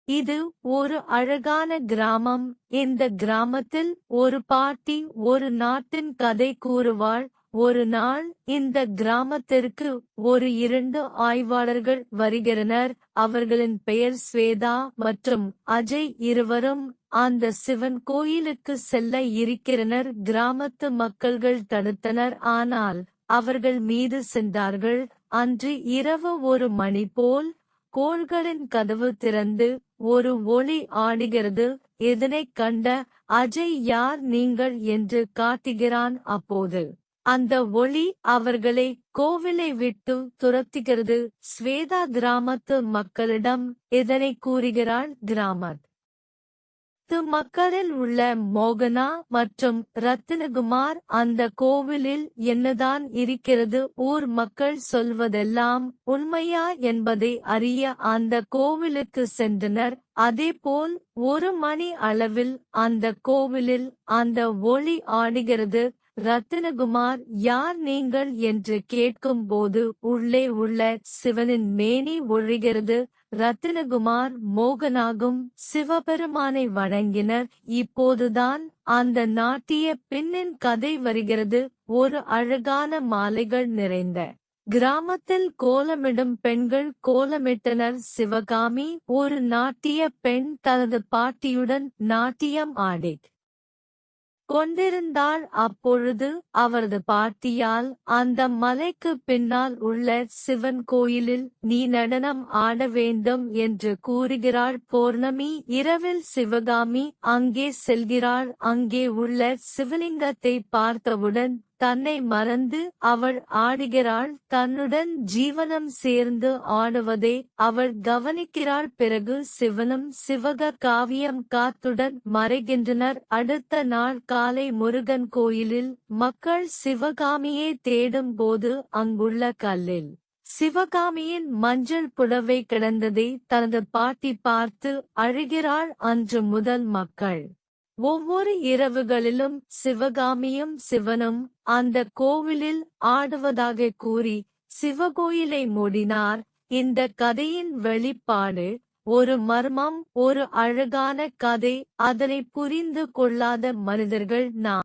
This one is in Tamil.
இது ஒரு அழகான கிராமம். இந்த கிராமத்தில் ஒரு பாட்டி ஒரு நாட்டின் கதை கூறுவாள். ஒரு நாள் இந்த கிராமத்திற்கு ஒரு 2 ஆய்வாளர்கள் வருகிறனர். அவர்களின் பெயர் ஸ்வேதா மற்றும் அஜய். இருவரும் அந்த சிவன் கோயிலுக்கு செல்ல இருக்கிறனர். கிராமத்து மக்கள்கள் தடுத்தனர், ஆனால் அவர்கள் மீது சென்றார்கள். அன்று இரவு 1 மணி போல் கோள்களின் கதவு திறந்து ஒரு ஒளி ஆடுகிறது. இதனைக் கண்ட அஜய் யார் நீங்கள் என்று காட்டுகிறான். அப்போது அந்த ஒளி அவர்களை கோவிலை விட்டு துரத்துகிறது. ஸ்வேதா கிராமத்து மக்களிடம் இதனை கூறுகிறாள். கிராமத்து மக்களில் உள்ள மோகனா மற்றும் ரத்தினகுமார் அந்த கோவிலில் என்னதான் இருக்கிறது, ஊர் மக்கள் சொல்வதெல்லாம் உண்மையா என்பதை அறிய அந்த கோவிலுக்கு சென்றனர். அதேபோல் 1 மணி அளவில் அந்த கோவிலில் அந்த ஒளி ஆடுகிறது. ரத்தினகுமார் யார் நீங்கள் என்று கேட்கும்போது உள்ளே உள்ள சிவனின் மேனி ஒழிகிறது. ரத்தினகுமார் மோகனாகும் சிவபெருமானை வணங்கினர். இப்போதுதான் அந்த நாட்டிய பெண்ணின் கதை வருகிறது. ஒரு அழகான மாலைகள் நிறைந்த கிராமத்தில் கோலமிடும் பெண்கள் கோலமிட்டனர். சிவகாமி ஒரு நாட்டிய பெண் தனது பாட்டியுடன் நாட்டியம் ஆடிக் கொண்டிருந்தாள். அப்பொழுது அவரது பாட்டியால் அந்த மலைக்கு பின்னால் உள்ள சிவன் கோயிலில் நீ நடனம் ஆட வேண்டும் என்று கூறுகிறாள். பௌர்ணமி இரவில் சிவகாமி அங்கே செல்கிறாள். அங்கே உள்ள சிவலிங்கத்தை பார்த்தவுடன் தன்னை மறந்து அவள் ஆடுகிறாள். தன்னுடன் ஜீவனம் சேர்ந்து ஆடுவதை அவள் கவனிக்கிறாள். பிறகு சிவனும் சிவக காவியம் காத்துடன் மறைகின்றனர். அடுத்த நாள் காலை முருகன் கோயிலில் மக்கள் சிவகாமியை தேடும் போது அங்குள்ள கல்லில் சிவகாமியின் மஞ்சள் புடவை கிடந்ததை தனது பாட்டி பார்த்து அழுகிறாள். அன்று முதல் மக்கள் ஒவ்வொரு இரவுகளிலும் சிவகாமியும் சிவனும் அந்த கோவிலில் ஆடுவதாக கூறி சிவகோயிலை மூடினார். இந்த கதையின் வெளிப்பாடு ஒரு மர்மம், ஒரு அழகான கதை. அதனை புரிந்து கொள்ளாத மனிதர்கள் நாம்.